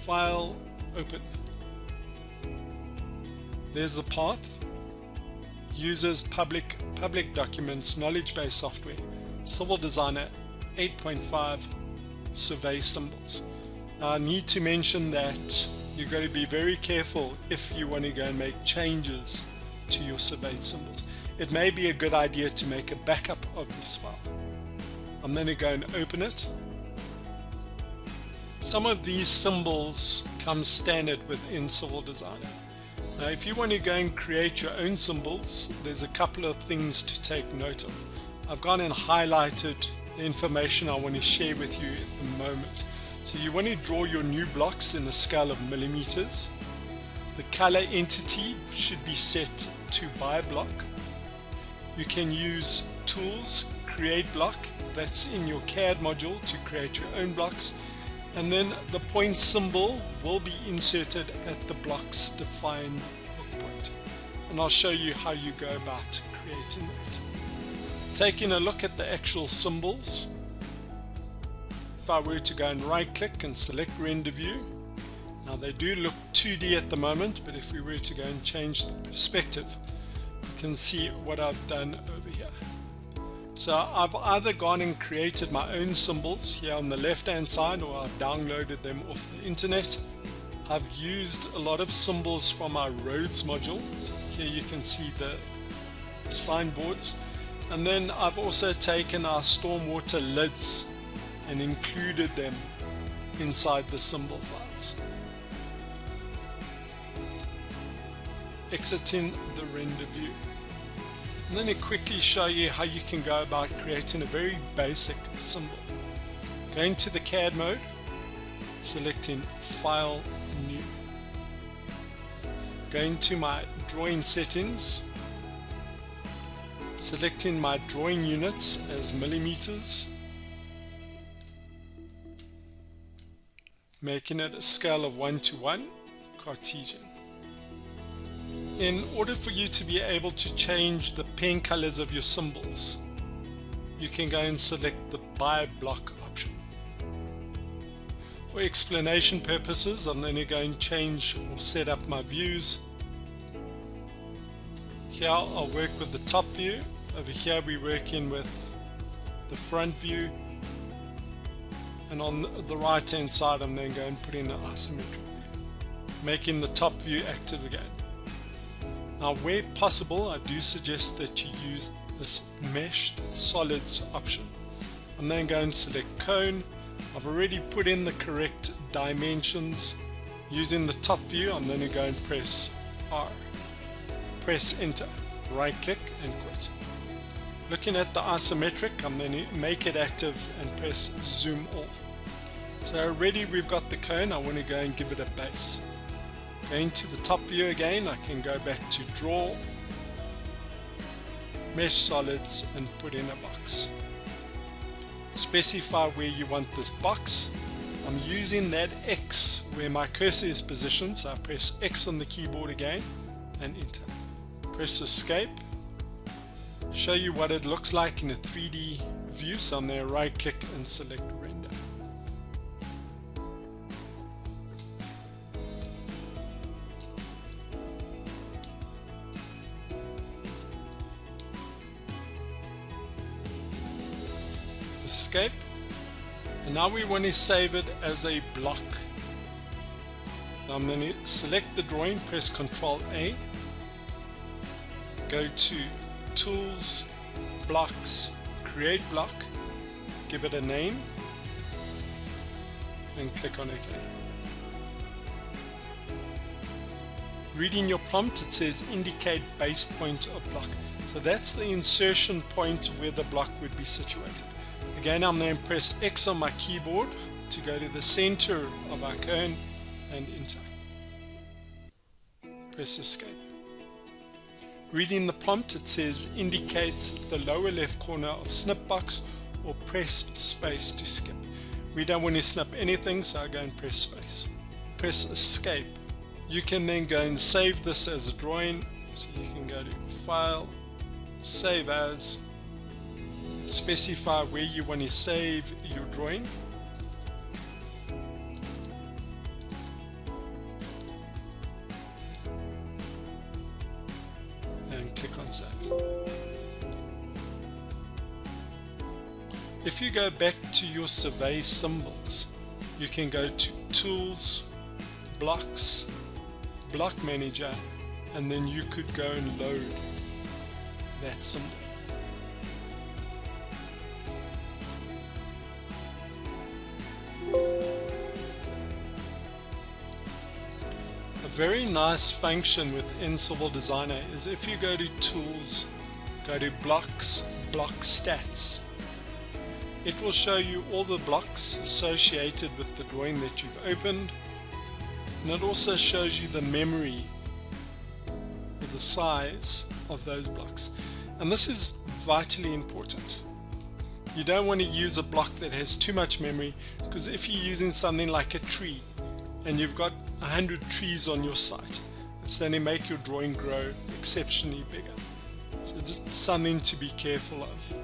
File, Open. There's the path. Users, public documents, knowledge base software, Civil Designer 8.5, survey symbols. Now I need to mention that you've got to be very careful if you want to go and make changes to your surveyed symbols. It may be a good idea to make a backup of this file. I'm going to go and open it. Some of these symbols come standard within Civil Designer. Now if you want to go and create your own symbols, there's a couple of things to take note of. I've gone and highlighted the information I want to share with you at the moment. So you want to draw your new blocks in a scale of millimeters. The color entity should be set to by block. You can use tools, create block, that's in your CAD module to create your own blocks. And then the point symbol will be inserted at the block's defined hook point. And I'll show you how you go about creating that. Taking a look at the actual symbols, if I were to go and right click and select render view, now they do look 2D at the moment, but if we were to go and change the perspective, you can see what I've done over here. So I've either gone and created my own symbols here on the left hand side, or I've downloaded them off the internet. I've used a lot of symbols from our roads module. So here you can see the signboards. And then I've also taken our stormwater lids and included them inside the symbol files. Exiting the render view. And then I quickly show you how you can go about creating a very basic symbol. Going to the CAD mode, selecting File, New. Going to my drawing settings, selecting my drawing units as millimeters, making it a scale of 1:1, Cartesian. In order for you to be able to change the pen colors of your symbols, you can go and select the by block option. For explanation purposes, I'm going to go and change or set up my views. Here I'll work with the top view. Over here we're working with the front view. And on the right hand side I'm then going to put in an isometric view, making the top view active again. Now where possible, I do suggest that you use this meshed solids option. I'm then going to select cone. I've already put in the correct dimensions. Using the top view, I'm going to go and press R. Press enter, right click and quit. Looking at the isometric, I'm going to make it active and press zoom all. So already we've got the cone, I want to go and give it a base. Going to the top view again, I can go back to draw, mesh solids and put in a box. Specify where you want this box. I'm using that X where my cursor is positioned, so I press X on the keyboard again and enter. Press escape. Show you what it looks like in a 3D view, so I'm there, right click and select render. Escape, and now we want to save it as a block. Now I'm going to select the drawing, press Ctrl A, go to Tools, Blocks, Create Block, give it a name, and click on OK. Reading your prompt, it says indicate base point of block. So that's the insertion point where the block would be situated. Again, I'm going to press X on my keyboard to go to the center of our cone and enter. Press escape. Reading the prompt, it says indicate the lower left corner of snip box or press space to skip. We don't want to snip anything, so I go and press space. Press escape. You can then go and save this as a drawing. So you can go to File, Save As. Specify where you want to save your drawing. If you go back to your survey symbols, you can go to Tools, Blocks, Block Manager, and then you could go and load that symbol. A very nice function within Civil Designer is if you go to Tools, go to Blocks, Block Stats, it will show you all the blocks associated with the drawing that you've opened, and it also shows you the memory or the size of those blocks. And this is vitally important. You don't want to use a block that has too much memory, because if you're using something like a tree and you've got 100 trees on your site, it's going to make your drawing grow exceptionally bigger. So just something to be careful of.